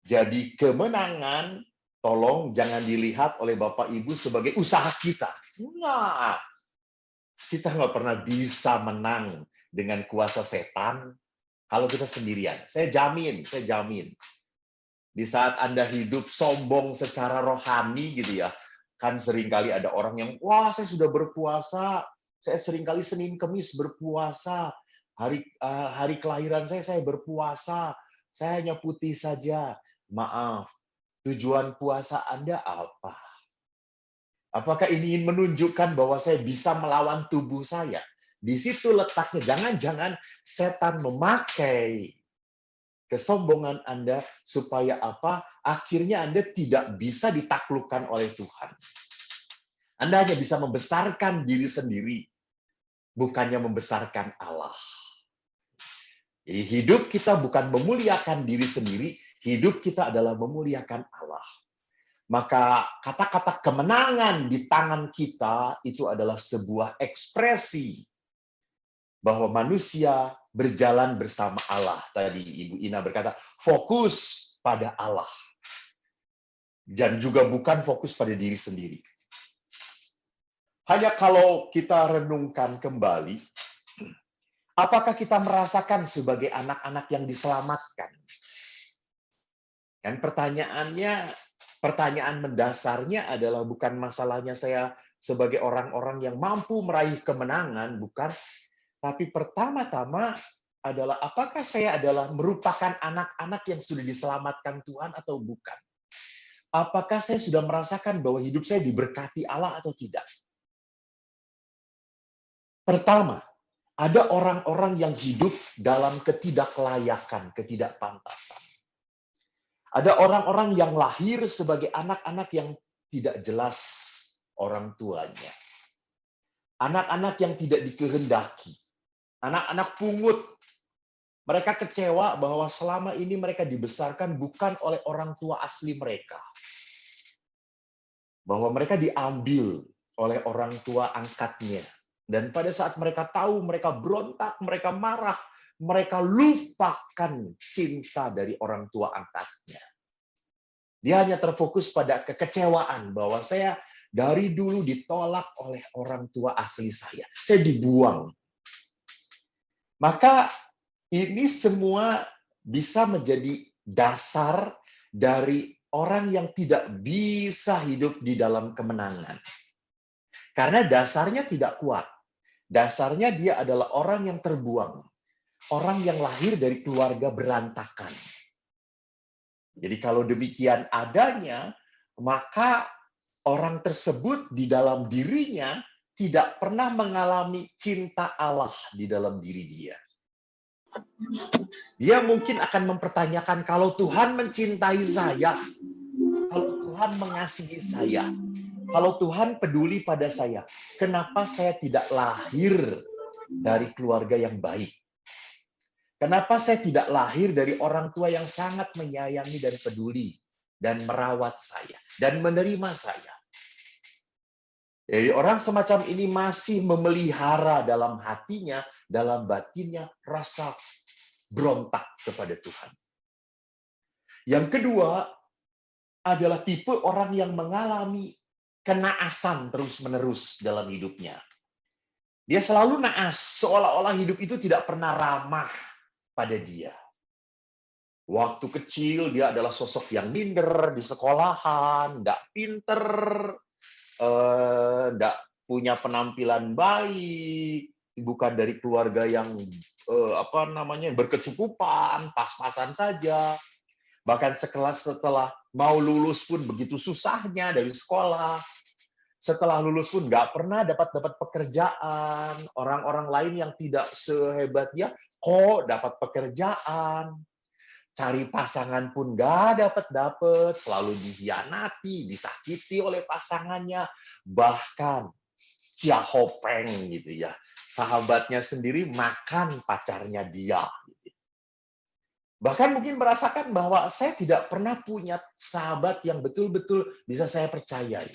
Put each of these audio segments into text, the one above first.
Jadi kemenangan, tolong jangan dilihat oleh Bapak Ibu sebagai usaha kita. Nah, kita nggak pernah bisa menang dengan kuasa setan kalau kita sendirian. Saya jamin. Di saat Anda hidup sombong secara rohani gitu ya, kan seringkali ada orang yang, wah saya sudah berpuasa, saya seringkali Senin Kemis berpuasa, hari kelahiran saya berpuasa, saya hanya putih saja. Maaf, tujuan puasa Anda apa? Apakah ini ingin menunjukkan bahwa saya bisa melawan tubuh saya? Di situ letaknya. Jangan-jangan setan memakai kesombongan Anda supaya apa? Akhirnya Anda tidak bisa ditaklukkan oleh Tuhan. Anda hanya bisa membesarkan diri sendiri, bukannya membesarkan Allah. Jadi hidup kita bukan memuliakan diri sendiri, hidup kita adalah memuliakan Allah. Maka kata-kata kemenangan di tangan kita itu adalah sebuah ekspresi bahwa manusia berjalan bersama Allah. Tadi Ibu Ina berkata, fokus pada Allah. Dan juga bukan fokus pada diri sendiri. Hanya kalau kita renungkan kembali, apakah kita merasakan sebagai anak-anak yang diselamatkan? Dan pertanyaan mendasarnya adalah bukan masalahnya saya sebagai orang-orang yang mampu meraih kemenangan, bukan. Tapi pertama-tama adalah apakah saya adalah merupakan anak-anak yang sudah diselamatkan Tuhan atau bukan? Apakah saya sudah merasakan bahwa hidup saya diberkati Allah atau tidak? Pertama, ada orang-orang yang hidup dalam ketidaklayakan, ketidakpantasan. Ada orang-orang yang lahir sebagai anak-anak yang tidak jelas orang tuanya. Anak-anak yang tidak dikehendaki. Anak-anak pungut. Mereka kecewa bahwa selama ini mereka dibesarkan bukan oleh orang tua asli mereka. Bahwa mereka diambil oleh orang tua angkatnya. Dan pada saat mereka tahu, mereka berontak, mereka marah, mereka lupakan cinta dari orang tua angkatnya. Dia hanya terfokus pada kekecewaan bahwa saya dari dulu ditolak oleh orang tua asli saya. Saya dibuang. Maka ini semua bisa menjadi dasar dari orang yang tidak bisa hidup di dalam kemenangan. Karena dasarnya tidak kuat. Dasarnya dia adalah orang yang terbuang. Orang yang lahir dari keluarga berantakan. Jadi kalau demikian adanya, maka orang tersebut di dalam dirinya tidak pernah mengalami cinta Allah di dalam diri dia. Dia mungkin akan mempertanyakan, kalau Tuhan mencintai saya, kalau Tuhan mengasihi saya, kalau Tuhan peduli pada saya, kenapa saya tidak lahir dari keluarga yang baik? Kenapa saya tidak lahir dari orang tua yang sangat menyayangi dan peduli dan merawat saya dan menerima saya? Jadi orang semacam ini masih memelihara dalam hatinya, dalam batinnya rasa berontak kepada Tuhan. Yang kedua adalah tipe orang yang mengalami kenaasan terus-menerus dalam hidupnya. Dia selalu naas, seolah-olah hidup itu tidak pernah ramah pada dia. Waktu kecil dia adalah sosok yang minder di sekolahan, nggak pinter, nggak punya penampilan baik, bukan dari keluarga yang berkecukupan, pas-pasan saja. Bahkan setelah mau lulus pun begitu susahnya dari sekolah. Setelah lulus pun nggak pernah dapat pekerjaan. Orang-orang lain yang tidak sehebat dia kok dapat pekerjaan. Cari pasangan pun nggak dapat, selalu dihianati, disakiti oleh pasangannya, bahkan ciahopeng gitu ya. Sahabatnya sendiri makan pacarnya dia. Bahkan mungkin merasakan bahwa saya tidak pernah punya sahabat yang betul-betul bisa saya percayai.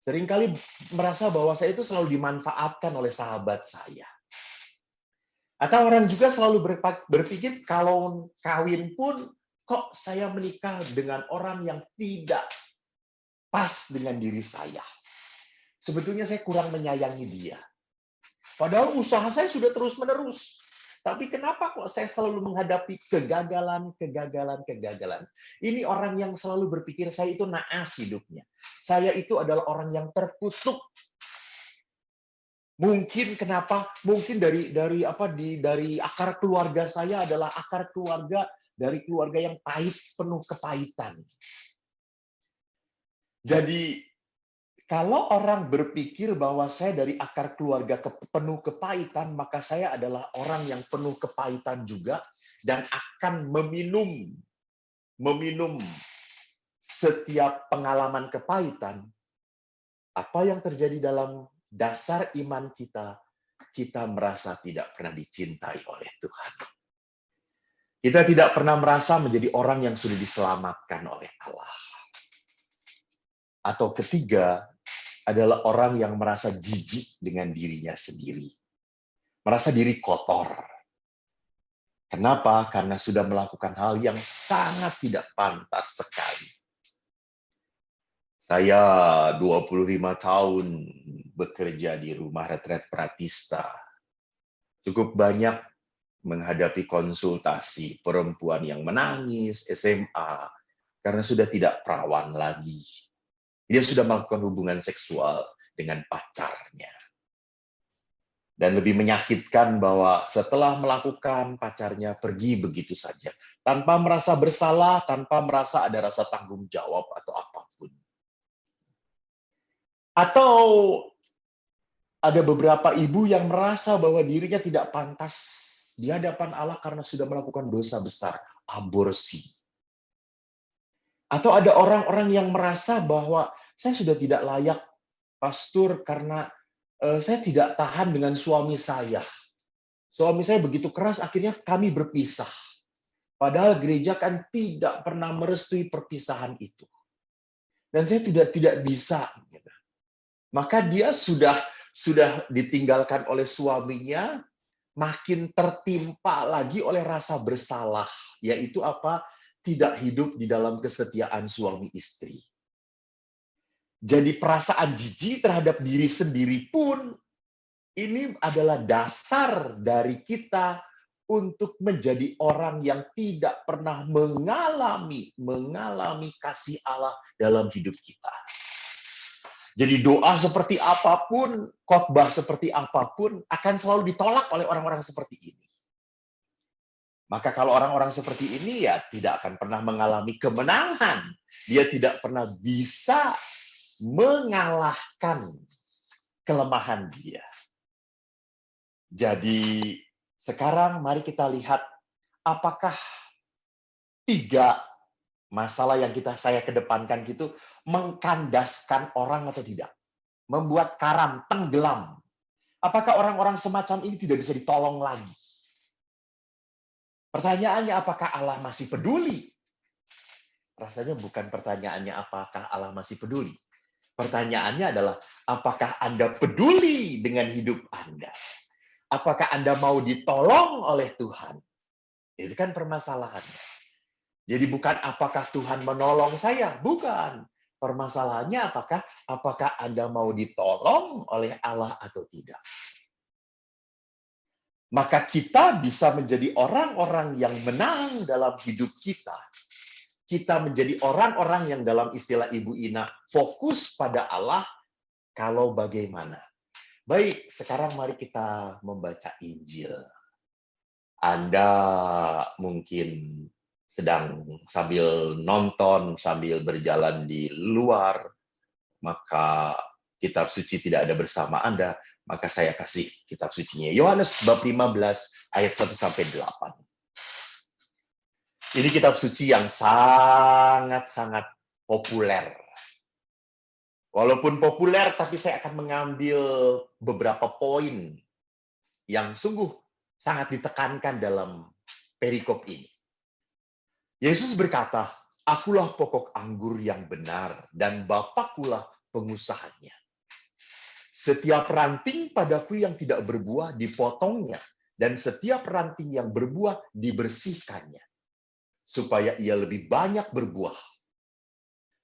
Seringkali merasa bahwa saya itu selalu dimanfaatkan oleh sahabat saya. Atau orang juga selalu berpikir kalau kawin pun kok saya menikah dengan orang yang tidak pas dengan diri saya. Sebetulnya saya kurang menyayangi dia. Padahal usaha saya sudah terus-menerus. Tapi kenapa kok saya selalu menghadapi kegagalan. Ini orang yang selalu berpikir saya itu naas hidupnya. Saya itu adalah orang yang terkutuk. Mungkin kenapa? Mungkin dari akar keluarga saya adalah akar keluarga dari keluarga yang pahit, penuh kepahitan. Jadi kalau orang berpikir bahwa saya dari akar keluarga penuh kepahitan, maka saya adalah orang yang penuh kepahitan juga dan akan meminum setiap pengalaman kepahitan. Apa yang terjadi dalam dasar iman kita, kita merasa tidak pernah dicintai oleh Tuhan. Kita tidak pernah merasa menjadi orang yang sudah diselamatkan oleh Allah. Atau ketiga, adalah orang yang merasa jijik dengan dirinya sendiri. Merasa diri kotor. Kenapa? Karena sudah melakukan hal yang sangat tidak pantas sekali. Saya 25 tahun bekerja di rumah retret Pratista. Cukup banyak menghadapi konsultasi perempuan yang menangis, SMA, karena sudah tidak perawan lagi. Dia sudah melakukan hubungan seksual dengan pacarnya. Dan lebih menyakitkan bahwa setelah melakukan, pacarnya pergi begitu saja. Tanpa merasa bersalah, tanpa merasa ada rasa tanggung jawab atau apapun. Atau ada beberapa ibu yang merasa bahwa dirinya tidak pantas di hadapan Allah karena sudah melakukan dosa besar, aborsi. Atau ada orang-orang yang merasa bahwa saya sudah tidak layak pastor karena saya tidak tahan dengan suami saya. Suami saya begitu keras, akhirnya kami berpisah. Padahal gereja kan tidak pernah merestui perpisahan itu. Dan saya tidak bisa. Maka dia sudah ditinggalkan oleh suaminya, makin tertimpa lagi oleh rasa bersalah. Yaitu apa? Tidak hidup di dalam kesetiaan suami istri. Jadi perasaan jijik terhadap diri sendiri pun ini adalah dasar dari kita untuk menjadi orang yang tidak pernah mengalami kasih Allah dalam hidup kita. Jadi doa seperti apapun, khotbah seperti apapun akan selalu ditolak oleh orang-orang seperti ini. Maka kalau orang-orang seperti ini ya tidak akan pernah mengalami kemenangan. Dia tidak pernah bisa mengalahkan kelemahan dia. Jadi sekarang mari kita lihat apakah 3 masalah yang saya kedepankan itu mengkandaskan orang atau tidak. Membuat karam, tenggelam. Apakah orang-orang semacam ini tidak bisa ditolong lagi? Pertanyaannya, apakah Allah masih peduli? Rasanya bukan pertanyaannya apakah Allah masih peduli. Pertanyaannya adalah, apakah Anda peduli dengan hidup Anda? Apakah Anda mau ditolong oleh Tuhan? Itu kan permasalahannya. Jadi bukan apakah Tuhan menolong saya? Bukan. Permasalahannya apakah Anda mau ditolong oleh Allah atau tidak? Maka kita bisa menjadi orang-orang yang menang dalam hidup kita. Kita menjadi orang-orang yang dalam istilah Ibu Ina fokus pada Allah kalau bagaimana. Baik, sekarang mari kita membaca Injil. Anda mungkin sedang sambil nonton, sambil berjalan di luar, maka kitab suci tidak ada bersama Anda, maka saya kasih kitab sucinya. Yohanes bab 15 ayat 1-8. Ini kitab suci yang sangat-sangat populer. Walaupun populer, tapi saya akan mengambil beberapa poin yang sungguh sangat ditekankan dalam perikop ini. Yesus berkata, "Akulah pokok anggur yang benar, dan Bapakkulah pengusahanya. Setiap ranting padaku yang tidak berbuah dipotongnya, dan setiap ranting yang berbuah dibersihkannya. supaya ia lebih banyak berbuah.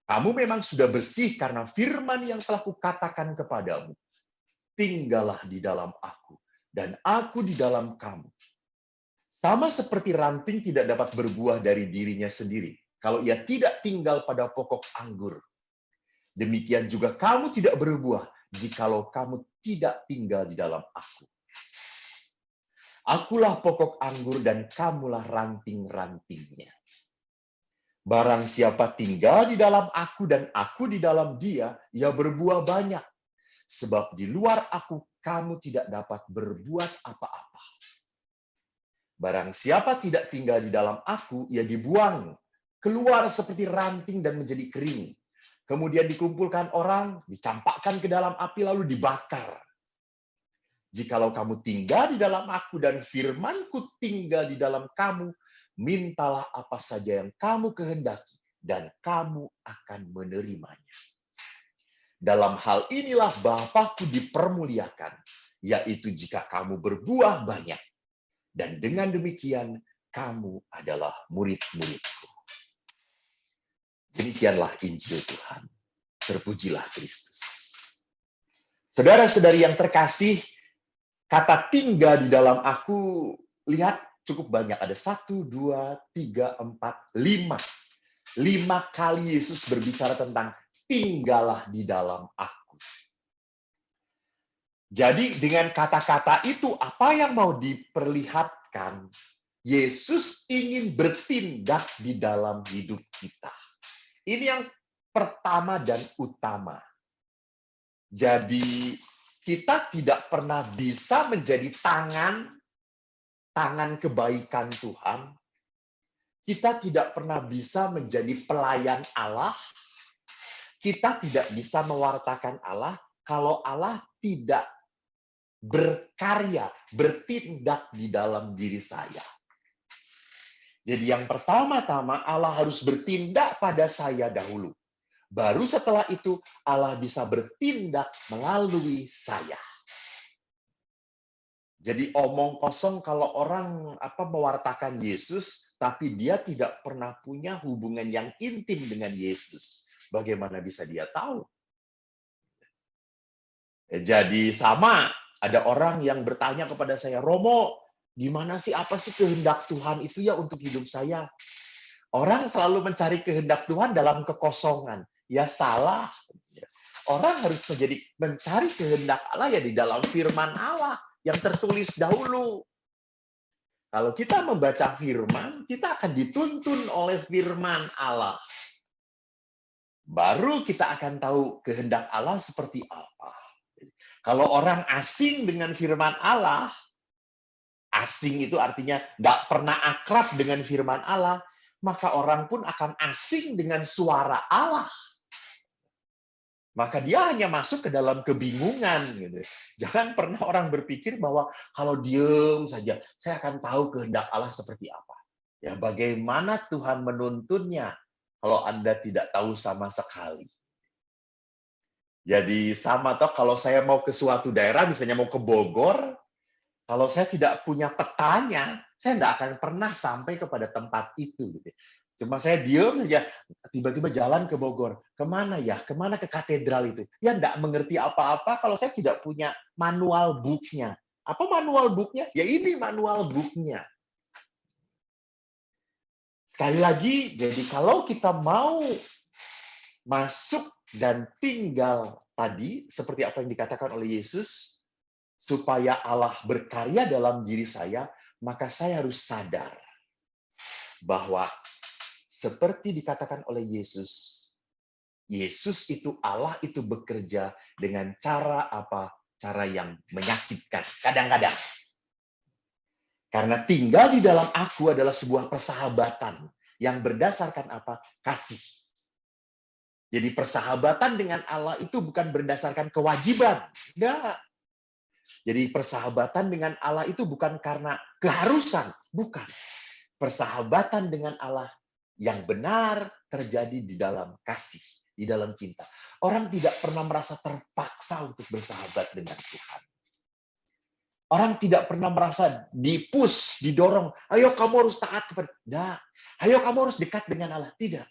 Kamu memang sudah bersih karena firman yang telah kukatakan kepadamu. Tinggallah di dalam aku, dan aku di dalam kamu. Sama seperti ranting tidak dapat berbuah dari dirinya sendiri, kalau ia tidak tinggal pada pokok anggur. Demikian juga kamu tidak berbuah, jikalau kamu tidak tinggal di dalam aku. Akulah pokok anggur dan kamulah ranting-rantingnya. Barang siapa tinggal di dalam aku dan aku di dalam dia, ia berbuah banyak. Sebab di luar aku, kamu tidak dapat berbuat apa-apa. Barang siapa tidak tinggal di dalam aku, ia dibuang, keluar seperti ranting dan menjadi kering. Kemudian dikumpulkan orang, dicampakkan ke dalam api, lalu dibakar. Jikalau kamu tinggal di dalam aku dan firmanku tinggal di dalam kamu, mintalah apa saja yang kamu kehendaki, dan kamu akan menerimanya. Dalam hal inilah Bapa-Ku dipermuliakan, yaitu jika kamu berbuah banyak. Dan dengan demikian, kamu adalah murid-murid-Ku. Demikianlah Injil Tuhan. Terpujilah Kristus. Saudara-saudari yang terkasih, kata tinggal di dalam aku, lihat cukup banyak. Ada 1, 2, 3, 4, 5. 5 kali Yesus berbicara tentang tinggallah di dalam aku. Jadi dengan kata-kata itu, apa yang mau diperlihatkan? Yesus ingin bertindak di dalam hidup kita. Ini yang pertama dan utama. Jadi kita tidak pernah bisa menjadi tangan kebaikan Tuhan. Kita tidak pernah bisa menjadi pelayan Allah. Kita tidak bisa mewartakan Allah kalau Allah tidak berkarya, bertindak di dalam diri saya. Jadi yang pertama-tama Allah harus bertindak pada saya dahulu. Baru setelah itu Allah bisa bertindak melalui saya. Jadi omong kosong kalau orang mewartakan Yesus, tapi dia tidak pernah punya hubungan yang intim dengan Yesus. Bagaimana bisa dia tahu? Jadi sama, ada orang yang bertanya kepada saya, Romo, gimana sih, apa sih kehendak Tuhan itu ya untuk hidup saya? Orang selalu mencari kehendak Tuhan dalam kekosongan. Ya salah. Orang harus mencari kehendak Allah ya di dalam firman Allah yang tertulis dahulu. Kalau kita membaca firman, kita akan dituntun oleh firman Allah. Baru kita akan tahu kehendak Allah seperti apa. Kalau orang asing dengan firman Allah, asing itu artinya tidak pernah akrab dengan firman Allah, maka orang pun akan asing dengan suara Allah. Maka dia hanya masuk ke dalam kebingungan. Gitu. Jangan pernah orang berpikir bahwa kalau diam saja, saya akan tahu kehendak Allah seperti apa. Ya, bagaimana Tuhan menuntunnya kalau Anda tidak tahu sama sekali. Jadi sama toh kalau saya mau ke suatu daerah, misalnya mau ke Bogor, kalau saya tidak punya petanya, saya tidak akan pernah sampai kepada tempat itu. Gitu. Cuma saya diam saja, tiba-tiba jalan ke Bogor. Kemana ya? Kemana ke katedral itu? Ya tidak mengerti apa-apa kalau saya tidak punya manual book-nya. Apa manual book-nya? Ya ini manual book-nya. Sekali lagi, jadi kalau kita mau masuk dan tinggal tadi, seperti apa yang dikatakan oleh Yesus, supaya Allah berkarya dalam diri saya, maka saya harus sadar bahwa seperti dikatakan oleh Yesus, Yesus itu Allah itu bekerja dengan cara apa? Cara yang menyakitkan. Kadang-kadang. Karena tinggal di dalam aku adalah sebuah persahabatan yang berdasarkan apa? Kasih. Jadi persahabatan dengan Allah itu bukan berdasarkan kewajiban. Enggak. Jadi persahabatan dengan Allah itu bukan karena keharusan. Bukan. Persahabatan dengan Allah yang benar terjadi di dalam kasih, di dalam cinta. Orang tidak pernah merasa terpaksa untuk bersahabat dengan Tuhan. Orang tidak pernah merasa dipus, didorong. Ayo kamu harus taat kepada. Tidak. Ayo kamu harus dekat dengan Allah. Tidak.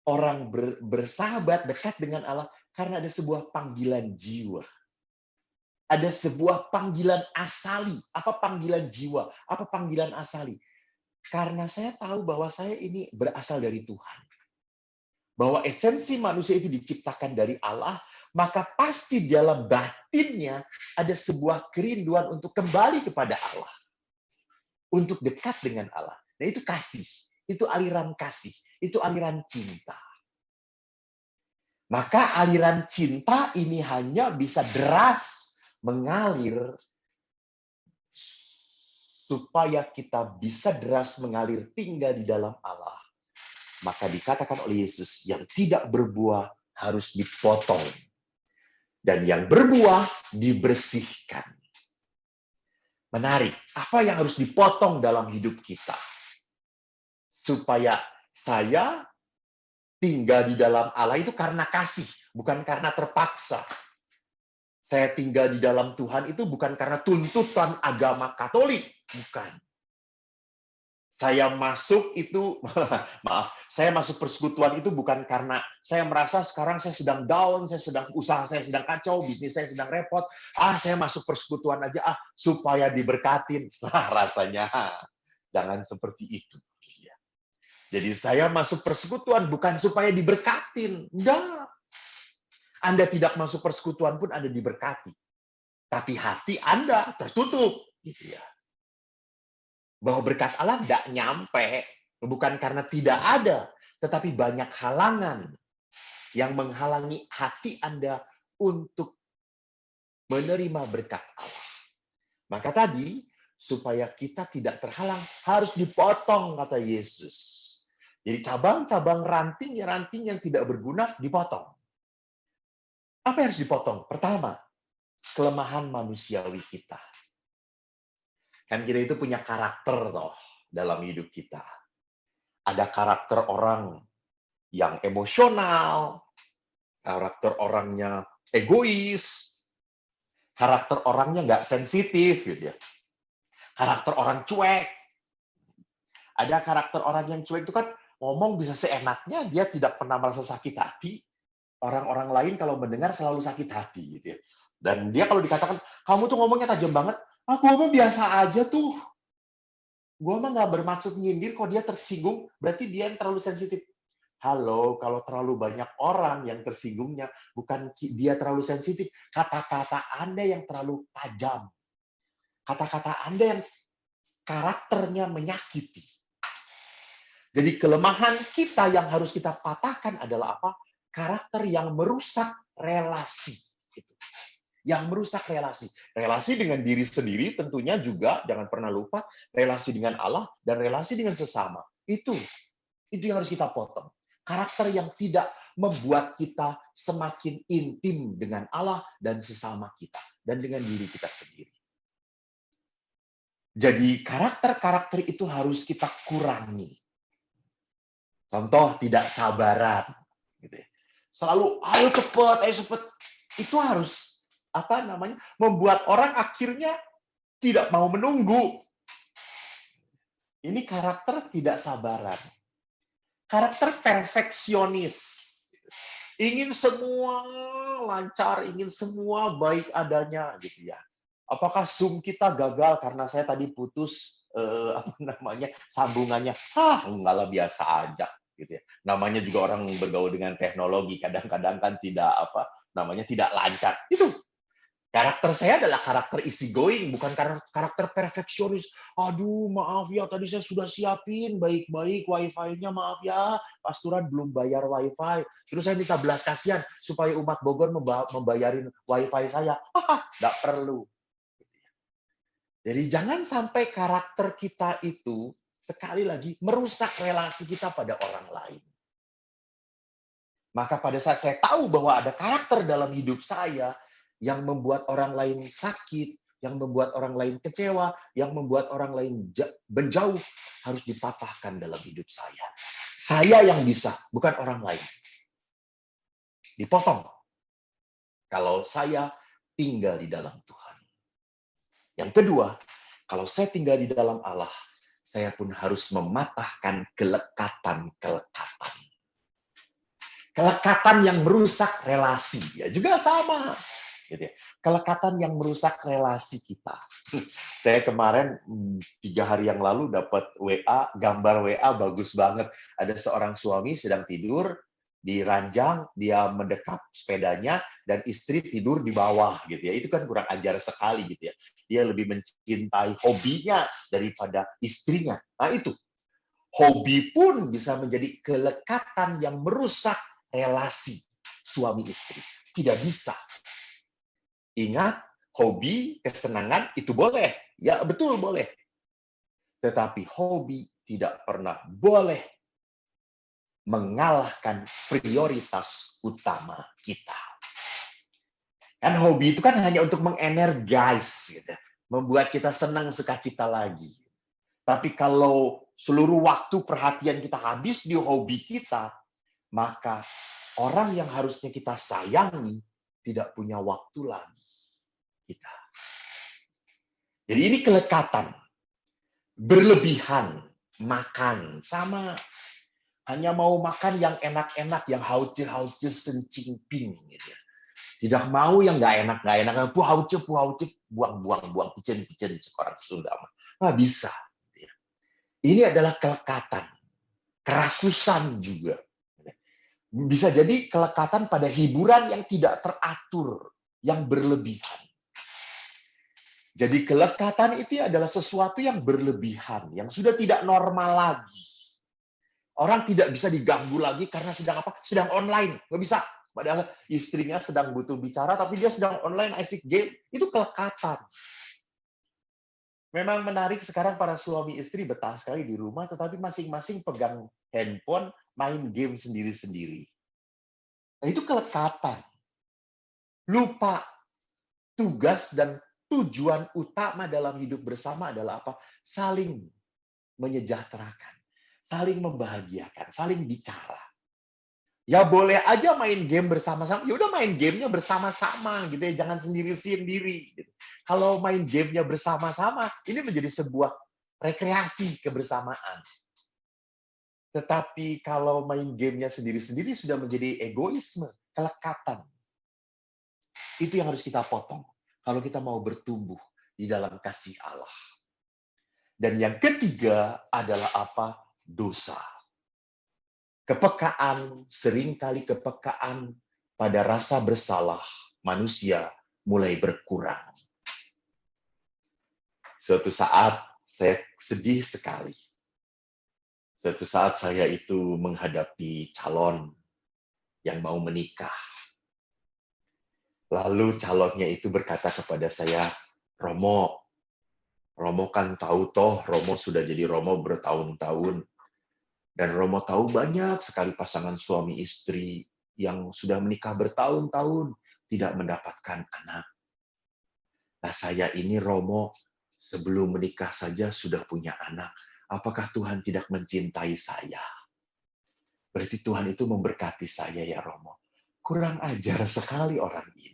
Orang bersahabat dekat dengan Allah karena ada sebuah panggilan jiwa. Ada sebuah panggilan asali. Apa panggilan jiwa? Apa panggilan asali? Karena saya tahu bahwa saya ini berasal dari Tuhan. Bahwa esensi manusia itu diciptakan dari Allah, maka pasti dalam batinnya ada sebuah kerinduan untuk kembali kepada Allah. Untuk dekat dengan Allah. Nah itu kasih. Itu aliran kasih. Itu aliran cinta. Maka aliran cinta ini hanya bisa deras mengalir supaya kita bisa deras mengalir tinggal di dalam Allah. Maka dikatakan oleh Yesus, yang tidak berbuah harus dipotong. Dan yang berbuah dibersihkan. Menarik, apa yang harus dipotong dalam hidup kita? Supaya saya tinggal di dalam Allah itu karena kasih, bukan karena terpaksa. Saya tinggal di dalam Tuhan itu bukan karena tuntutan agama Katolik, bukan. Saya masuk itu, saya masuk persekutuan itu bukan karena saya merasa sekarang saya sedang down, usaha saya sedang kacau, bisnis saya sedang repot. Saya masuk persekutuan aja, supaya diberkatin. Rasanya jangan seperti itu. Jadi saya masuk persekutuan bukan supaya diberkatin. Enggak. Anda tidak masuk persekutuan pun Anda diberkati. Tapi hati Anda tertutup. Gitu ya. Bahwa berkat Allah tidak nyampe. Bukan karena tidak ada. Tetapi banyak halangan yang menghalangi hati Anda untuk menerima berkat Allah. Maka tadi, supaya kita tidak terhalang, harus dipotong, kata Yesus. Jadi cabang-cabang ranting yang tidak berguna dipotong. Apa yang harus dipotong? Pertama, kelemahan manusiawi kita. Kan kita itu punya karakter toh dalam hidup kita. Ada karakter orang yang emosional, karakter orangnya egois, karakter orangnya nggak sensitif, gitu ya. Karakter orang cuek. Ada karakter orang yang cuek itu kan ngomong bisa seenaknya, dia tidak pernah merasa sakit hati. Orang-orang lain kalau mendengar selalu sakit hati. Gitu ya. Dan dia kalau dikatakan, kamu tuh ngomongnya tajam banget, aku ngomong biasa aja tuh. Gue mah nggak bermaksud nyindir, kok dia tersinggung, berarti dia yang terlalu sensitif. Halo, kalau terlalu banyak orang yang tersinggungnya, bukan dia terlalu sensitif, kata-kata Anda yang terlalu tajam. Kata-kata Anda yang karakternya menyakiti. Jadi kelemahan kita yang harus kita patahkan adalah apa? Karakter yang merusak relasi. Yang merusak relasi. Relasi dengan diri sendiri tentunya juga, jangan pernah lupa, relasi dengan Allah dan relasi dengan sesama. Itu yang harus kita potong. Karakter yang tidak membuat kita semakin intim dengan Allah dan sesama kita. Dan dengan diri kita sendiri. Jadi karakter-karakter itu harus kita kurangi. Contoh, tidak sabaran. Gitu ya. Selalu, ayo cepet. Itu harus membuat orang akhirnya tidak mau menunggu. Ini karakter tidak sabaran. Karakter perfeksionis. Ingin semua lancar, ingin semua baik adanya. Gitu ya. Apakah Zoom kita gagal karena saya tadi putus sambungannya? Enggak lah, biasa aja. Gitu ya. Namanya juga orang bergaul dengan teknologi, kadang-kadang kan tidak tidak lancar. Itu karakter saya adalah karakter easy going, bukan karakter perfeksionis. Aduh, maaf ya, tadi saya sudah siapin baik-baik wifi-nya, maaf ya, pastoran belum bayar wifi. Terus saya minta belas kasihan supaya umat Bogor membayarin wifi saya. Nggak perlu. Jadi jangan sampai karakter kita itu sekali lagi merusak relasi kita pada orang lain. Maka pada saat saya tahu bahwa ada karakter dalam hidup saya yang membuat orang lain sakit, yang membuat orang lain kecewa, yang membuat orang lain menjauh, harus dipatahkan dalam hidup saya. Saya yang bisa, bukan orang lain. Dipotong. Kalau saya tinggal di dalam Tuhan. Yang kedua, kalau saya tinggal di dalam Allah, saya pun harus mematahkan kelekatan-kelekatan. Kelekatan yang merusak relasi, ya juga sama. Gitu ya. Kelekatan yang merusak relasi kita. Saya kemarin 3 hari yang lalu dapat WA, gambar WA bagus banget. Ada seorang suami sedang tidur di ranjang, dia mendekap sepedanya, dan istri tidur di bawah gitu ya. Itu kan kurang ajar sekali gitu ya. Dia lebih mencintai hobinya daripada istrinya. Nah itu, hobi pun bisa menjadi kelekatan yang merusak relasi suami istri. Tidak bisa. Ingat, hobi, kesenangan itu boleh. Ya, betul boleh. Tetapi hobi tidak pernah boleh mengalahkan prioritas utama kita. Kan hobi itu kan hanya untuk mengenergize, gitu. Membuat kita senang sukacita lagi. Tapi kalau seluruh waktu perhatian kita habis di hobi kita, maka orang yang harusnya kita sayangi tidak punya waktu lagi kita. Jadi ini kelekatan. Berlebihan makan sama, hanya mau makan yang enak-enak, yang hauce-hauce sencingping gitu ya. Tidak mau yang nggak enak, puhauce, buang, picen orang Sunda. Nggak bisa. Ini adalah kelekatan, kerakusan juga. Bisa jadi kelekatan pada hiburan yang tidak teratur, yang berlebihan. Jadi kelekatan itu adalah sesuatu yang berlebihan, yang sudah tidak normal lagi. Orang tidak bisa diganggu lagi karena sedang apa? Sedang online, nggak bisa. Padahal istrinya sedang butuh bicara, tapi dia sedang online asik game. Itu kelekatan. Memang menarik sekarang para suami istri betah sekali di rumah, tetapi masing-masing pegang handphone, main game sendiri-sendiri. Nah, itu kelekatan. Lupa tugas dan tujuan utama dalam hidup bersama adalah apa? Saling menyejahterakan, saling membahagiakan, saling bicara. Ya boleh aja main game bersama-sama, ya udah main gamenya bersama-sama gitu ya, jangan sendiri-sendiri. Gitu. Kalau main gamenya bersama-sama, ini menjadi sebuah rekreasi kebersamaan. Tetapi kalau main gamenya sendiri-sendiri sudah menjadi egoisme, kelekatan. Itu yang harus kita potong kalau kita mau bertumbuh di dalam kasih Allah. Dan yang ketiga adalah apa? Dosa. Kepekaan, seringkali kepekaan pada rasa bersalah manusia mulai berkurang. Suatu saat saya sedih sekali. Suatu saat saya itu menghadapi calon yang mau menikah. Lalu calonnya itu berkata kepada saya, Romo kan tahu toh, Romo sudah jadi Romo bertahun-tahun. Dan Romo tahu banyak sekali pasangan suami istri yang sudah menikah bertahun-tahun tidak mendapatkan anak. Nah, saya ini Romo sebelum menikah saja sudah punya anak. Apakah Tuhan tidak mencintai saya? Berarti Tuhan itu memberkati saya ya Romo. Kurang ajar sekali orang ini.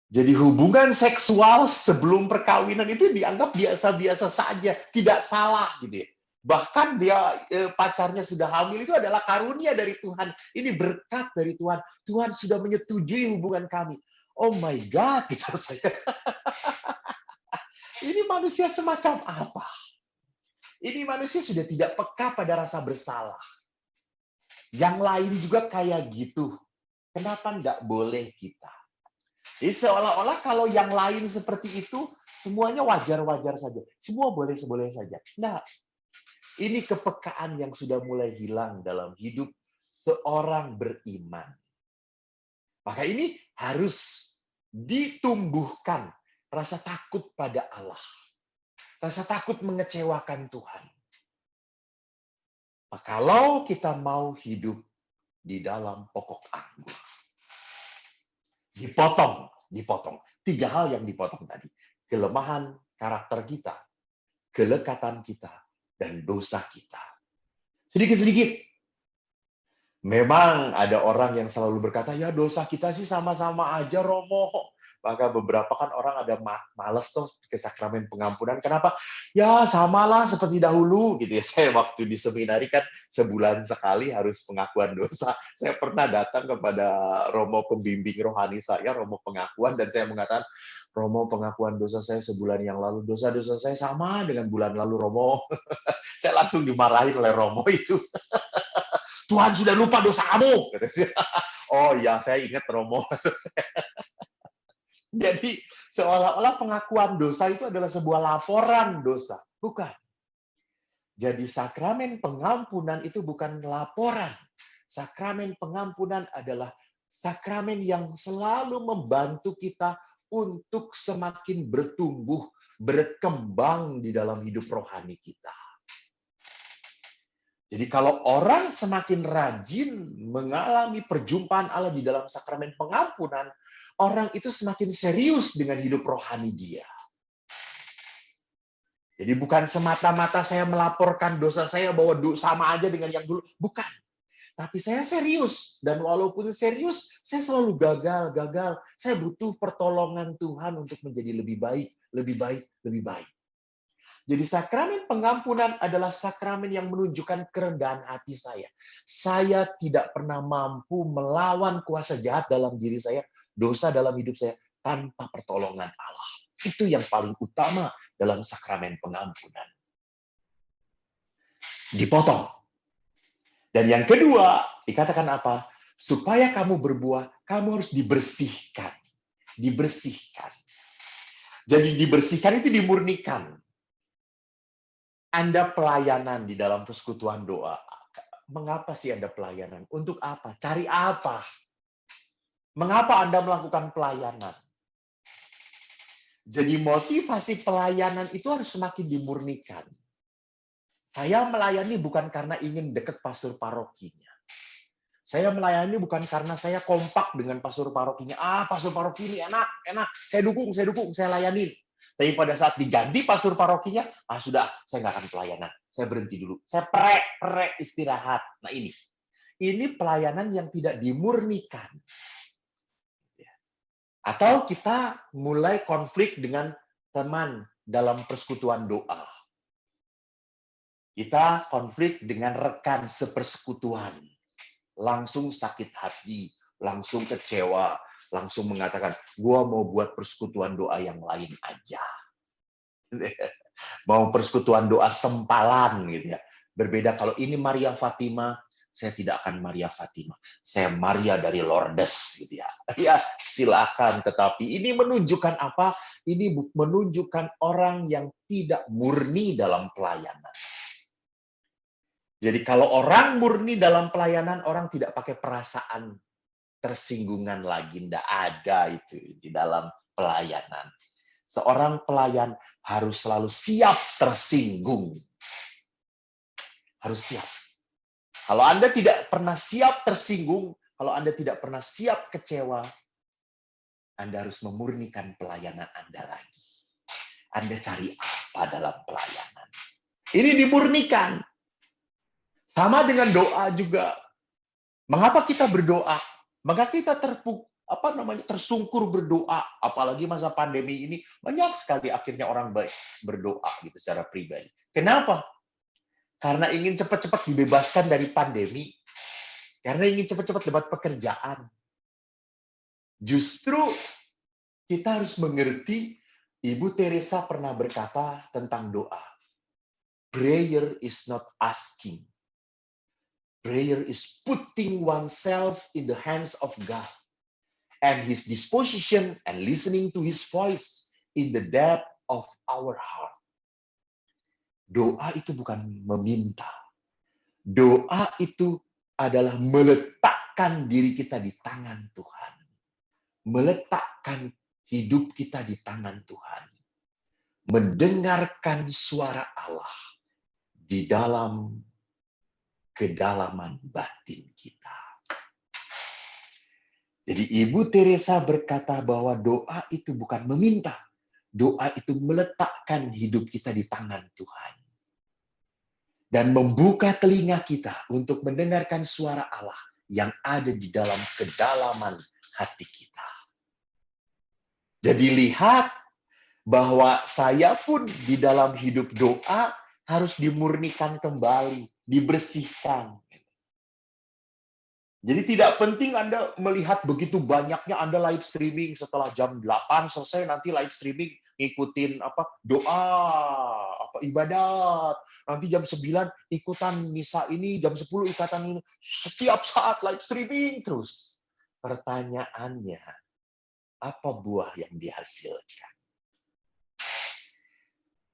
Jadi hubungan seksual sebelum perkawinan itu dianggap biasa-biasa saja, tidak salah gitu ya. Bahkan dia pacarnya sudah hamil itu adalah karunia dari Tuhan. Ini berkat dari Tuhan. Tuhan sudah menyetujui hubungan kami. Oh my God, gitu saya. Ini manusia semacam apa? Ini manusia sudah tidak peka pada rasa bersalah. Yang lain juga kayak gitu. Kenapa enggak boleh kita? Jadi seolah-olah kalau yang lain seperti itu, semuanya wajar-wajar saja. Semua boleh-boleh saja. Nah, ini kepekaan yang sudah mulai hilang dalam hidup seorang beriman. Maka ini harus ditumbuhkan rasa takut pada Allah. Rasa takut mengecewakan Tuhan. Nah, kalau kita mau hidup di dalam pokok anggur, dipotong. 3 hal yang dipotong tadi. Kelemahan karakter kita, kelekatan kita, dan dosa kita. Sedikit-sedikit. Memang ada orang yang selalu berkata, ya dosa kita sih sama-sama aja Romo. Maka beberapa kan orang ada males tuh ke sakramen pengampunan. Kenapa? Ya samalah seperti dahulu gitu ya. Saya waktu di seminari kan sebulan sekali harus pengakuan dosa. Saya pernah datang kepada romo pembimbing rohani saya, romo pengakuan, dan saya mengatakan, Romo, pengakuan dosa saya sebulan yang lalu, dosa-dosa saya sama dengan bulan lalu, Romo. Saya langsung dimarahin oleh Romo itu. Tuhan sudah lupa dosa kamu. Oh ya, saya ingat, Romo. Jadi seolah-olah pengakuan dosa itu adalah sebuah laporan dosa. Bukan. Jadi sakramen pengampunan itu bukan laporan. Sakramen pengampunan adalah sakramen yang selalu membantu kita untuk semakin bertumbuh, berkembang di dalam hidup rohani kita. Jadi kalau orang semakin rajin mengalami perjumpaan Allah di dalam sakramen pengampunan, orang itu semakin serius dengan hidup rohani dia. Jadi bukan semata-mata saya melaporkan dosa saya bahwa sama aja dengan yang dulu. Bukan. Tapi saya serius. Dan walaupun serius, saya selalu gagal. Saya butuh pertolongan Tuhan untuk menjadi lebih baik, lebih baik, lebih baik. Jadi sakramen pengampunan adalah sakramen yang menunjukkan kerendahan hati saya. Saya tidak pernah mampu melawan kuasa jahat dalam diri saya, dosa dalam hidup saya, tanpa pertolongan Allah. Itu yang paling utama dalam sakramen pengampunan. Dipotong. Dan yang kedua, dikatakan apa? Supaya kamu berbuah, kamu harus dibersihkan. Dibersihkan. Jadi dibersihkan itu dimurnikan. Anda pelayanan di dalam persekutuan doa. Mengapa sih Anda pelayanan? Untuk apa? Cari apa? Mengapa Anda melakukan pelayanan? Jadi motivasi pelayanan itu harus semakin dimurnikan. Saya melayani bukan karena ingin dekat pastor parokinya. Saya melayani bukan karena saya kompak dengan pastor parokinya. Pastor paroki ini enak. Saya dukung, saya layanin. Tapi pada saat diganti pastor parokinya, sudah, saya nggak akan pelayanan. Saya berhenti dulu. Saya perek istirahat. Nah ini pelayanan yang tidak dimurnikan. Atau kita mulai konflik dengan teman dalam persekutuan doa. Kita konflik dengan rekan sepersekutuan. Langsung sakit hati, langsung kecewa, langsung mengatakan, gua mau buat persekutuan doa yang lain aja. Mau persekutuan doa sempalan gitu ya. Berbeda kalau ini Maria Fatima, saya tidak akan Maria Fatima. Saya Maria dari Lourdes gitu ya. Ya, silakan, tetapi ini menunjukkan apa? Ini menunjukkan orang yang tidak murni dalam pelayanan. Jadi kalau orang murni dalam pelayanan, orang tidak pakai perasaan tersinggungan lagi, tidak ada itu di dalam pelayanan. Seorang pelayan harus selalu siap tersinggung. Harus siap. Kalau Anda tidak pernah siap tersinggung, kalau Anda tidak pernah siap kecewa, Anda harus memurnikan pelayanan Anda lagi. Anda cari apa dalam pelayanan? Ini dimurnikan. Sama dengan doa juga. Mengapa kita berdoa? Maka kita tersungkur berdoa, apalagi masa pandemi ini banyak sekali akhirnya orang berdoa gitu secara pribadi. Kenapa? Karena ingin cepat-cepat dibebaskan dari pandemi, karena ingin cepat-cepat dapat pekerjaan. Justru kita harus mengerti, Ibu Teresa pernah berkata tentang doa. Prayer is not asking. Prayer is putting oneself in the hands of God and His disposition and listening to His voice in the depth of our heart. Doa itu bukan meminta. Doa itu adalah meletakkan diri kita di tangan Tuhan. Meletakkan hidup kita di tangan Tuhan. Mendengarkan suara Allah di dalam kedalaman batin kita. Jadi Ibu Teresa berkata bahwa doa itu bukan meminta. Doa itu meletakkan hidup kita di tangan Tuhan. Dan membuka telinga kita untuk mendengarkan suara Allah. yang ada di dalam kedalaman hati kita. Jadi lihat bahwa saya pun di dalam hidup doa harus dimurnikan kembali, dibersihkan. Jadi tidak penting Anda melihat begitu banyaknya Anda live streaming setelah jam 8 selesai nanti live streaming ngikutin doa, ibadat. Nanti jam 9 ikutan misa ini, jam 10 ikatan ini. Setiap saat live streaming terus. Pertanyaannya, apa buah yang dihasilkan?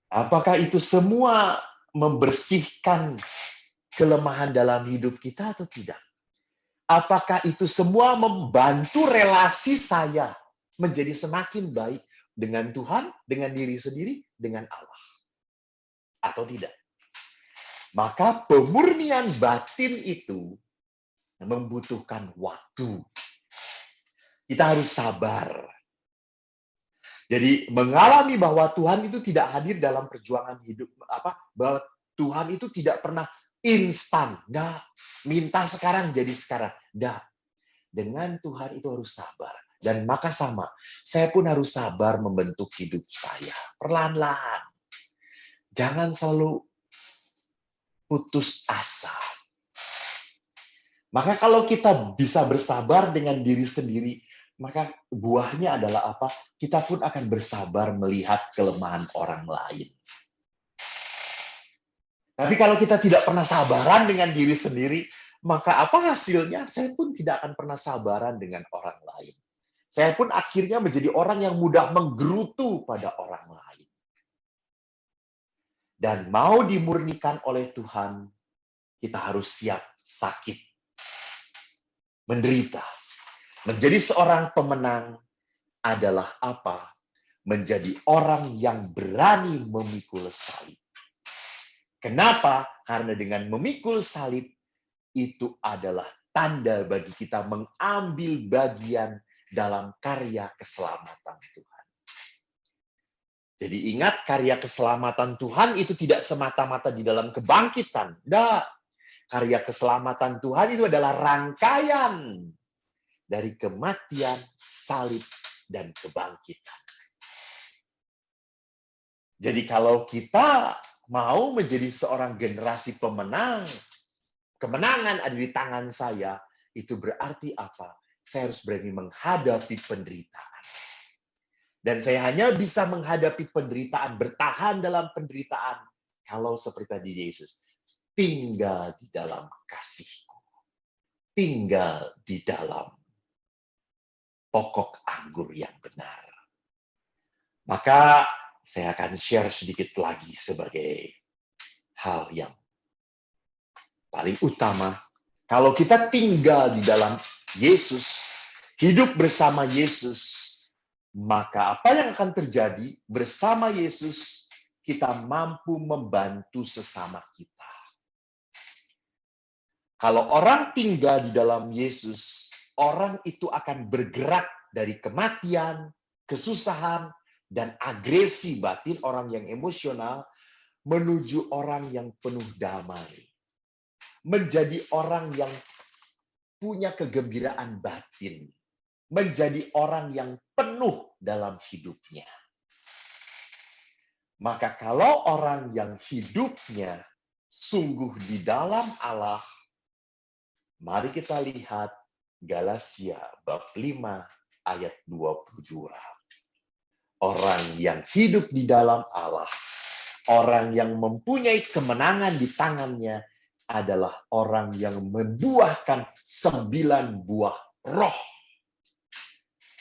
Apakah itu semua membersihkan kelemahan dalam hidup kita atau tidak? Apakah itu semua membantu relasi saya menjadi semakin baik dengan Tuhan, dengan diri sendiri, dengan Allah? Atau tidak? Maka pemurnian batin itu membutuhkan waktu. Kita harus sabar. Jadi mengalami bahwa Tuhan itu tidak hadir dalam perjuangan hidup, bahwa Tuhan itu tidak pernah instan, enggak. Minta sekarang jadi sekarang, enggak. Dengan Tuhan itu harus sabar. Dan maka sama, saya pun harus sabar membentuk hidup saya. Perlahan-lahan. Jangan selalu putus asa. Maka kalau kita bisa bersabar dengan diri sendiri, maka buahnya adalah apa? Kita pun akan bersabar melihat kelemahan orang lain. Tapi kalau kita tidak pernah sabaran dengan diri sendiri, maka apa hasilnya? Saya pun tidak akan pernah sabaran dengan orang lain. Saya pun akhirnya menjadi orang yang mudah menggerutu pada orang lain. Dan mau dimurnikan oleh Tuhan, kita harus siap sakit, menderita. Menjadi seorang pemenang adalah apa? Menjadi orang yang berani memikul salib. Kenapa? Karena dengan memikul salib, itu adalah tanda bagi kita mengambil bagian dalam karya keselamatan Tuhan. Jadi ingat, karya keselamatan Tuhan itu tidak semata-mata di dalam kebangkitan. Tidak. Karya keselamatan Tuhan itu adalah rangkaian dari kematian, salib, dan kebangkitan. Jadi kalau kita mau menjadi seorang generasi pemenang, kemenangan ada di tangan saya, itu berarti apa? Saya harus berani menghadapi penderitaan. Dan saya hanya bisa menghadapi penderitaan, bertahan dalam penderitaan, kalau seperti tadi Yesus, tinggal di dalam kasih-Ku. Tinggal di dalam pokok anggur yang benar. Maka saya akan share sedikit lagi sebagai hal yang paling utama. Kalau kita tinggal di dalam Yesus, hidup bersama Yesus, maka apa yang akan terjadi? Bersama Yesus, kita mampu membantu sesama kita. Kalau orang tinggal di dalam Yesus, orang itu akan bergerak dari kematian, kesusahan, dan agresi batin, orang yang emosional, menuju orang yang penuh damai. Menjadi orang yang punya kegembiraan batin. Menjadi orang yang penuh dalam hidupnya. Maka kalau orang yang hidupnya sungguh di dalam Allah, mari kita lihat Galatia bab 5 ayat 22. Orang yang hidup di dalam Allah, orang yang mempunyai kemenangan di tangannya adalah orang yang membuahkan 9 buah roh,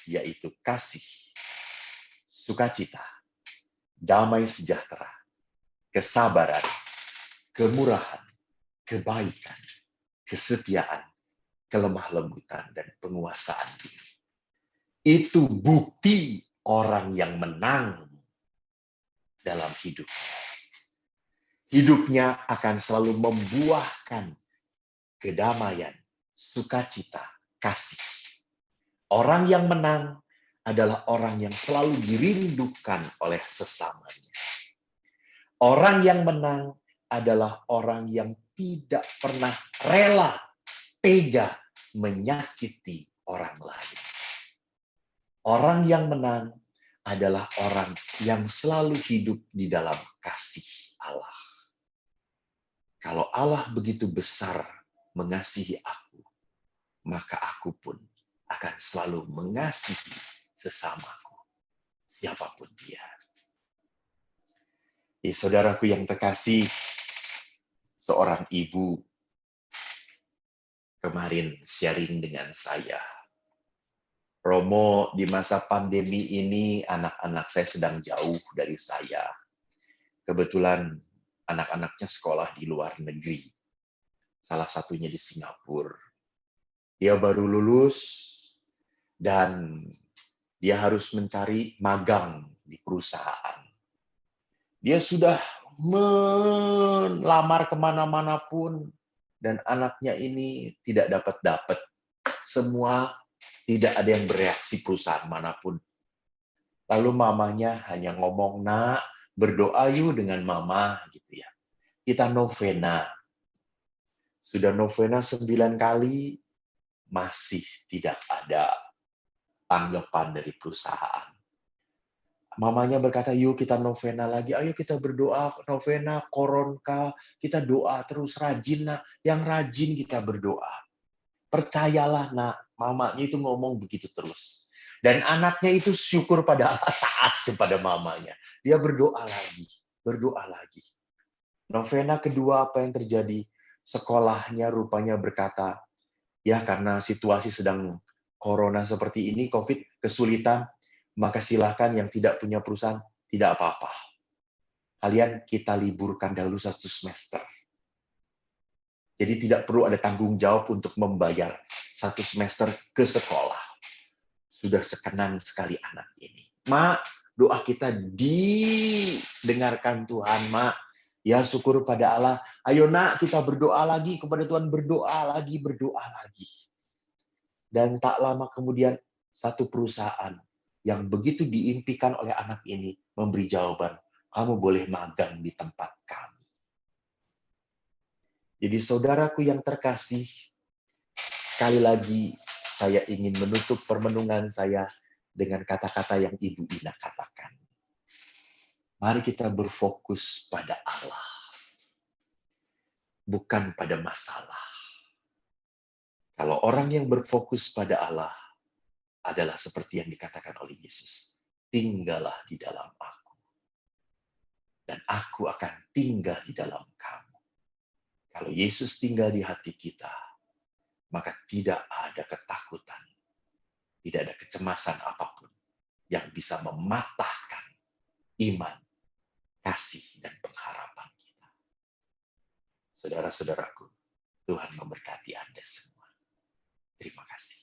yaitu kasih, sukacita, damai sejahtera, kesabaran, kemurahan, kebaikan, kesetiaan, kelemah lembutan, dan penguasaan diri. Itu bukti orang yang menang dalam hidupnya. Hidupnya akan selalu membuahkan kedamaian, sukacita, kasih. Orang yang menang adalah orang yang selalu dirindukan oleh sesamanya. Orang yang menang adalah orang yang tidak pernah rela, tega menyakiti orang lain. Orang yang menang adalah orang yang selalu hidup di dalam kasih Allah. Kalau Allah begitu besar mengasihi aku, maka aku pun akan selalu mengasihi sesamaku, siapapun dia. Saudaraku yang terkasih, seorang ibu kemarin sharing dengan saya. Romo, di masa pandemi ini anak-anak saya sedang jauh dari saya. Kebetulan anak-anaknya sekolah di luar negeri. Salah satunya di Singapura. Dia baru lulus dan dia harus mencari magang di perusahaan. Dia sudah melamar kemana-mana pun dan anaknya ini tidak dapat. Semua tidak ada yang bereaksi perusahaan manapun. Lalu mamanya hanya ngomong, "Nak, berdoa yuk dengan mama," gitu ya. Kita novena. Sudah novena 9 kali, masih tidak ada tanggapan dari perusahaan. Mamanya berkata, "Yuk kita novena lagi, ayo kita berdoa, novena, koronka, kita doa terus, rajin nak, yang rajin kita berdoa." Percayalah nak, mamanya itu ngomong begitu terus. Dan anaknya itu syukur pada Allah, taat kepada mamanya. Dia berdoa lagi, berdoa lagi. Novena kedua apa yang terjadi? Sekolahnya rupanya berkata, ya karena situasi sedang corona seperti ini, COVID, kesulitan, maka silakan yang tidak punya perusahaan, tidak apa-apa. Kalian kita liburkan dahulu 1 semester. Jadi tidak perlu ada tanggung jawab untuk membayar 1 semester ke sekolah. Sudah sekenan sekali anak ini. Mak, doa kita didengarkan Tuhan, Mak. Ya syukur pada Allah. Ayo nak, kita berdoa lagi kepada Tuhan, berdoa lagi. Dan tak lama kemudian, satu perusahaan yang begitu diimpikan oleh anak ini memberi jawaban, kamu boleh magang di tempat kami. Jadi saudaraku yang terkasih, sekali lagi saya ingin menutup permenungan saya dengan kata-kata yang Ibu Ina katakan. Mari kita berfokus pada Allah, bukan pada masalah. Kalau orang yang berfokus pada Allah adalah seperti yang dikatakan oleh Yesus, tinggallah di dalam aku, dan aku akan tinggal di dalam kamu. Kalau Yesus tinggal di hati kita, maka tidak ada ketakutan, tidak ada kecemasan apapun yang bisa mematahkan iman, kasih, dan pengharapan kita. Saudara-saudaraku, Tuhan memberkati Anda semua. Terima kasih.